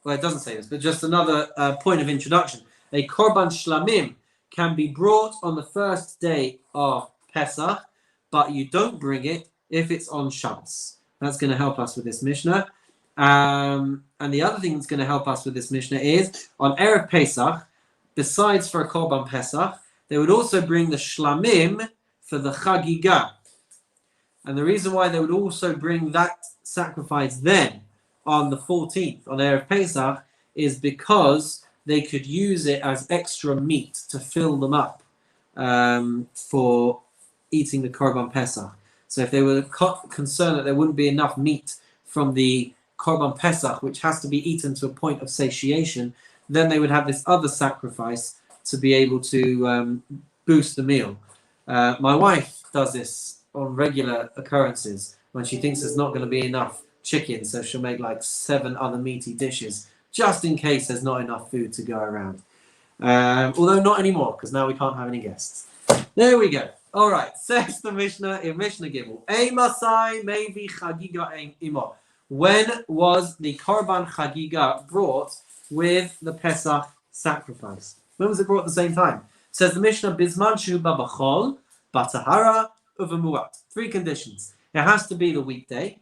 Well, it doesn't say this, but just another point of introduction. A Korban Shlamim can be brought on the first day of Pesach, but you don't bring it if it's on Shabbos. That's going to help us with this Mishnah. And the other thing that's going to help us with this Mishnah is, on Erev Pesach, besides for a Korban Pesach, they would also bring the Shlamim for the Chagiga. And the reason why they would also bring that sacrifice then, on the 14th, on Erev Pesach, is because they could use it as extra meat to fill them up for eating the Korban Pesach. So if they were concerned that there wouldn't be enough meat from the Korban Pesach, which has to be eaten to a point of satiation, then they would have this other sacrifice to be able to boost the meal. My wife does this on regular occurrences when she thinks there's not going to be enough chicken, so she'll make like 7 other meaty dishes just in case there's not enough food to go around. Although not anymore, because now we can't have any guests. There we go. All right, says the Mishnah in Mishnah Gimel. Masai mevi chagiga imo. When was the Korban Chagiga brought with the Pesach sacrifice? When was it brought at the same time? Says the Mishnah, Bizman shu babachol, batahara, uvemuat. 3 conditions. It has to be the weekday,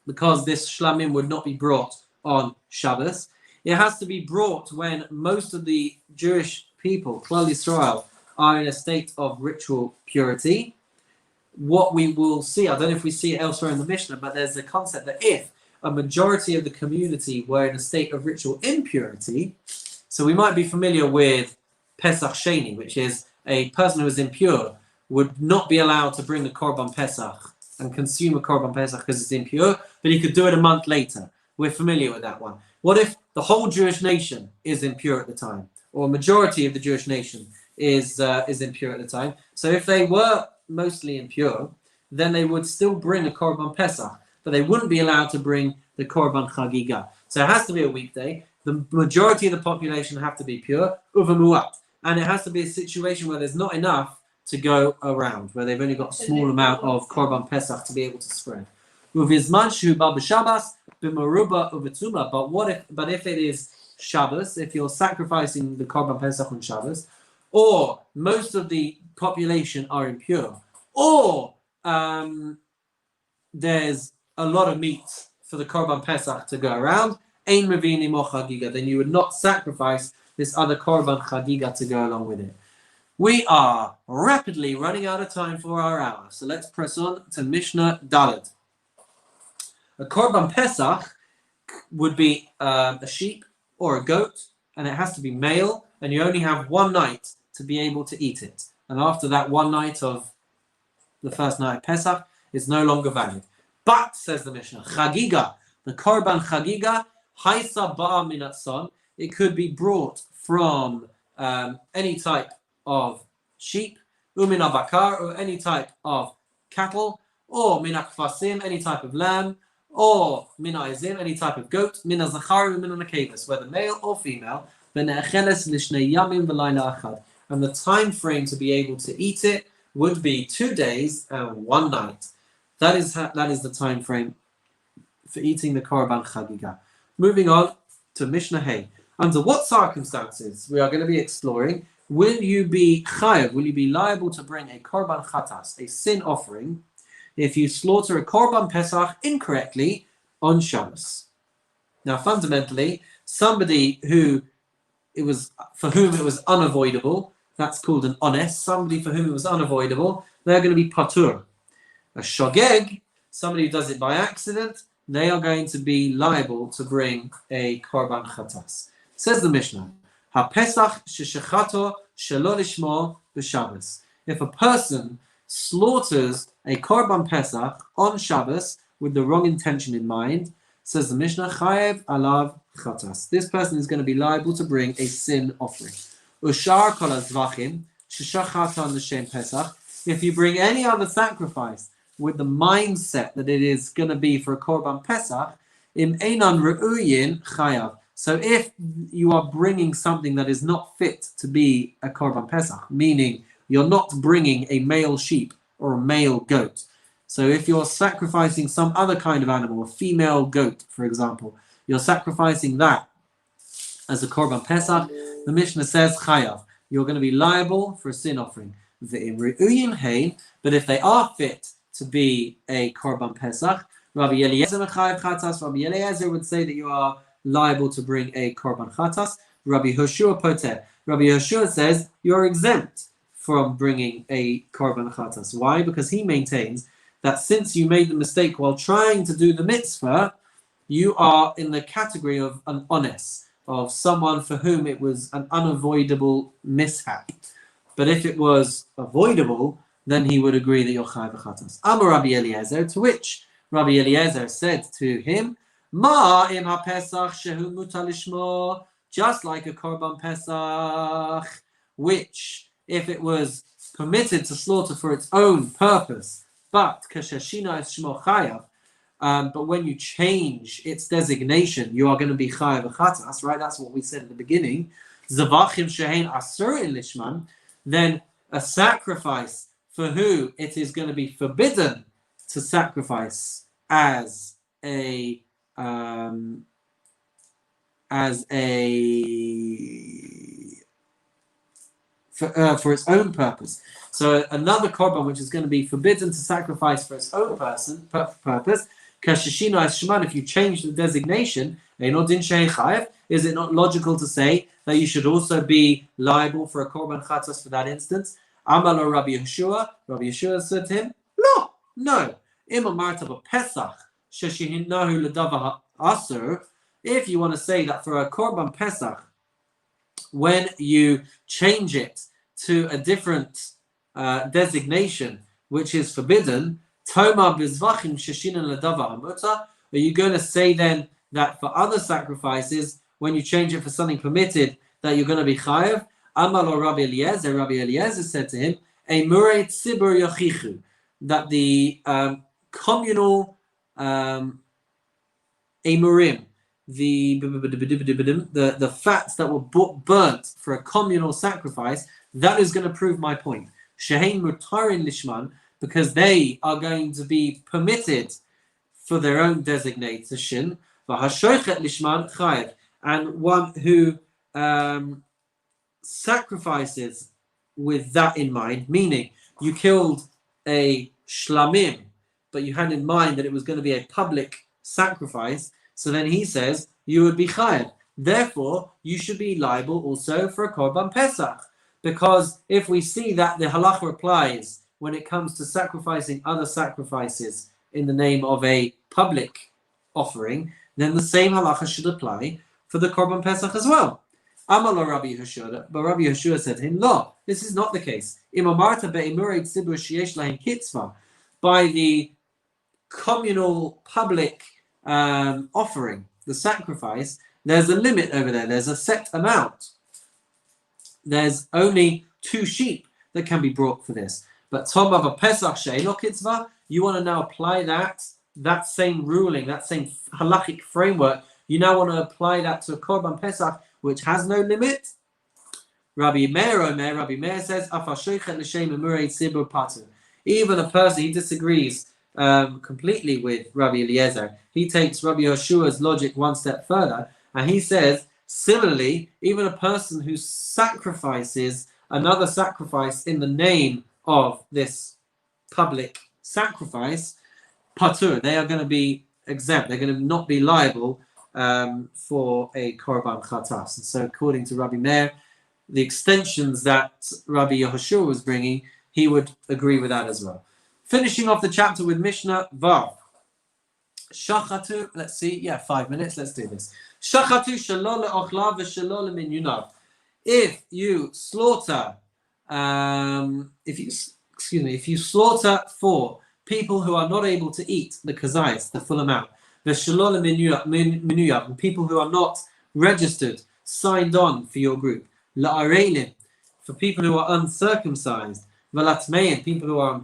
because this shlamim would not be brought on Shabbos. It has to be brought when most of the Jewish people, Klal Yisrael, are in a state of ritual purity. What we will see, I don't know if we see it elsewhere in the Mishnah, but there's a concept that if a majority of the community were in a state of ritual impurity, so we might be familiar with Pesach Sheni, which is a person who is impure would not be allowed to bring the Korban Pesach and consume a Korban Pesach because it's impure, but he could do it a month later. We're familiar with that one. What if the whole Jewish nation is impure at the time, or a majority of the Jewish nation is impure at the time? So if they were mostly impure, then they would still bring a Korban Pesach, but they wouldn't be allowed to bring the Korban Chagiga. So it has to be a weekday. The majority of the population have to be pure, uvemuat, and it has to be a situation where there's not enough to go around, where they've only got a small amount of Korban Pesach to be able to spread. But if it is Shabbos, if you're sacrificing the Korban Pesach on Shabbos, or most of the population are impure, or there's a lot of meat for the Korban Pesach to go around, then you would not sacrifice this other Korban Chagiga to go along with it. We are rapidly running out of time for our hour, so let's press on to Mishnah Dalet. A Korban Pesach would be a sheep or a goat, and it has to be male, and you only have 1 night to be able to eat it. And after that 1 night of the first night of Pesach, it's no longer valid. But, says the Mishnah, Chagiga, the Korban Chagiga, Haisa Ba'a Minatson, it could be brought from any type of sheep, Umina Bakar, or any type of cattle, or Mina Kfasim, any type of lamb, or Mina Izim, any type of goat, Mina Zachar, Mina Nakavas, whether male or female, and the time frame to be able to eat it would be 2 days and 1 night. That is the time frame for eating the Korban Chagiga. Moving on to Mishnah Hey. Under what circumstances we are going to be exploring will you be chayav, will you be liable to bring a Korban Chatas, a sin offering, if you slaughter a Korban Pesach incorrectly on Shabbos? Now, fundamentally, somebody for whom it was unavoidable, that's called an honest. Somebody for whom it was unavoidable, they're going to be patur. A shogeg, somebody who does it by accident, they are going to be liable to bring a korban chatas. Says the Mishnah, ha-pesach sheshechato shelo lishmo b'Shabbos. If a person slaughters a korban pesach on Shabbos with the wrong intention in mind, says the Mishnah, chayev alav chatas. This person is going to be liable to bring a sin offering. Ushar kol hazvachim sheshachatan l'shem pesach. If you bring any other sacrifice with the mindset that it is going to be for a korban pesach, im einan re'uyin chayav. So if you are bringing something that is not fit to be a korban pesach, meaning you're not bringing a male sheep or a male goat. So if you're sacrificing some other kind of animal, a female goat, for example, you're sacrificing that as a korban pesach, the Mishnah says chayav. You're going to be liable for a sin offering. Ve'im re'uyin hein, but if they are fit to be a korban pesach, Rabbi Eliezer would say that you are liable to bring a korban chatas. Rabbi Hoshua poter. Rabbi Hoshua says you're exempt from bringing a korban chatas. Why? Because he maintains that since you made the mistake while trying to do the mitzvah, you are in the category of an honest, of someone for whom it was an unavoidable mishap. But if it was avoidable, then he would agree that you're chayav chatas. Amar Rabbi Eliezer, to which Rabbi Eliezer said to him, Ma im ha-pesach shehu mutar lishmo, just like a korban pesach, which, if it was permitted to slaughter for its own purpose, but kashashina es shmo chayav, but when you change its designation, you are going to be chayav chatas, right? That's what we said at the beginning. Zavachim shehein asurin lishman, then a sacrifice for who it is going to be forbidden to sacrifice as a for its own purpose. So another korban which is going to be forbidden to sacrifice for its own purpose. Kashishino as shman, if you change the designation, is it not logical to say that you should also be liable for a korban chatas for that instance? Amalo Rabbi Yeshua. Rabbi Yeshua said to him, no. Imamarta Pesach sheshihinahu ledavar asur. If you want to say that for a korban pesach, when you change it to a different designation which is forbidden, toma bizvachim sheshinan ledavar hamutar. Are you going to say then that for other sacrifices, when you change it for something permitted, that you're going to be chayav? Amalo Rabbi Eliezer. Rabbi Eliezer said to him, "Emurei tzibur yachichu," that the communal emurim, the fats that were burnt for a communal sacrifice, that is going to prove my point. Shehein mutarin lishman, because they are going to be permitted for their own designation. V'hashoichet lishman chayav, and one who sacrifices with that in mind, meaning you killed a shlamim, but you had in mind that it was going to be a public sacrifice, so then he says you would be chayav. Therefore, you should be liable also for a korban pesach, because if we see that the halacha applies when it comes to sacrificing other sacrifices in the name of a public offering, then the same halacha should apply for the korban pesach as well. Amalo Rabbi Yeshua, but Rabbi Yeshua said to him, "No, this is not the case. Imamarta be'imurei tzibur sheyesh lahem kitzva, by the communal public offering, the sacrifice, there's a limit over there. There's a set amount. There's only 2 sheep that can be brought for this. But Toma v'Pesach she'eno kitzva, you want to now apply that same ruling, that same halachic framework. You now want to apply that to a Korban Pesach, which has no limit. Rabbi Meir says, even a person, he disagrees completely with Rabbi Eliezer. He takes Rabbi Yeshua's logic one step further, and he says, similarly, even a person who sacrifices another sacrifice in the name of this public sacrifice, patur, they are going to be exempt. They're going to not be liable for a korban chatas. And so, according to Rabbi Meir, the extensions that Rabbi Yehoshua was bringing, he would agree with that as well. Finishing off the chapter with Mishnah Vav. Shachatu, let's see, 5 minutes, let's do this. Shachatu shelo le'ochlav v'shelo le'minyunav. If you slaughter, if you slaughter for people who are not able to eat the kazayas, the full amount, v'shelo le'minyunav, and people who are not registered, signed on for your group, la'arelim, for people who are uncircumcised, v'latmein, people who are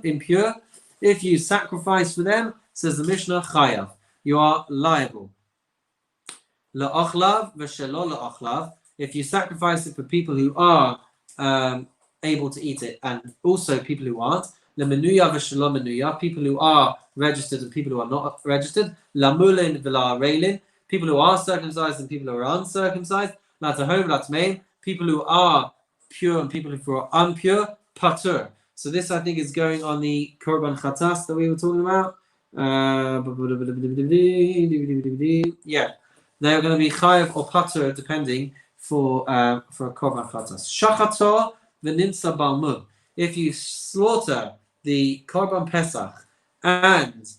impure, if you sacrifice for them, says the Mishnah, chayav, you are liable. La'ochlav v'shelo la'ochlav, if you sacrifice it for people who are able to eat it, and also people who aren't, le'menuya v'shelo menuya, people who are registered and people who are not registered, la'mulin v'la'areilin, people who are circumcised and people who are uncircumcised, la'tahom la'tmein, people who are pure and people who are impure, patur. So this, I think, is going on the korban chatas that we were talking about. They're going to be chayav or patur depending for a korban chatas. Shachator v'nimsa balmum. If you slaughter the korban pesach and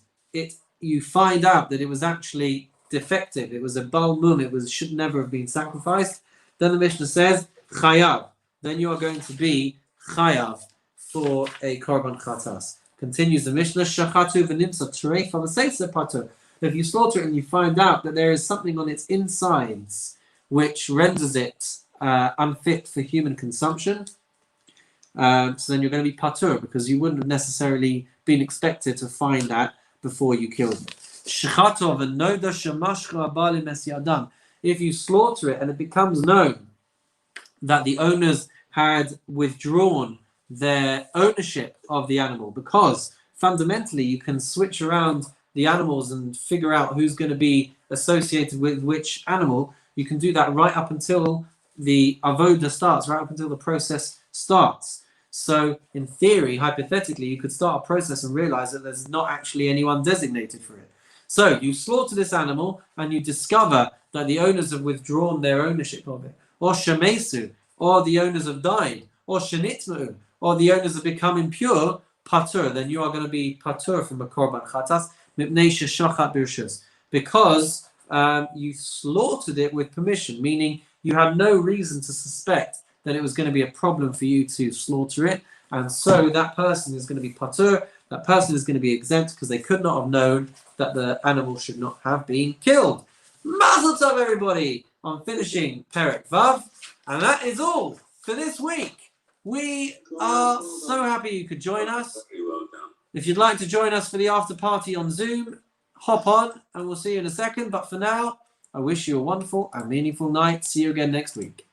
you find out that it was actually defective, it was a balmum, it should never have been sacrificed, then the Mishnah says chayav. Then you are going to be chayav for a korban chatas. Continues the Mishnah, shachatu v'nimsa treif v'seisa patur. If you slaughter it and you find out that there is something on its insides which renders it unfit for human consumption, so then you're going to be patur, because you wouldn't have necessarily been expected to find that before you killed it. If you slaughter it and it becomes known that the owners had withdrawn their ownership of the animal, because fundamentally you can switch around the animals and figure out who's going to be associated with which animal. You can do that right up until the avoda starts, right up until the process starts. So in theory, hypothetically, you could start a process and realize that there's not actually anyone designated for it. So you slaughter this animal and you discover that the owners have withdrawn their ownership of it, or shemesu, or the owners have died, or shenitmu, or the owners have become impure, patur, then you are going to be patur from a korban chatas, because you slaughtered it with permission, meaning you had no reason to suspect that it was going to be a problem for you to slaughter it, and so that person is going to be patur, that person is going to be exempt because they could not have known that the animal should not have been killed. Mazel tov, everybody, on finishing Perek Vav, and that is all for this week. We are so happy you could join us. If you'd like to join us for the after party on Zoom, hop on and we'll see you in a second. But for now, I wish you a wonderful and meaningful night. See you again next week.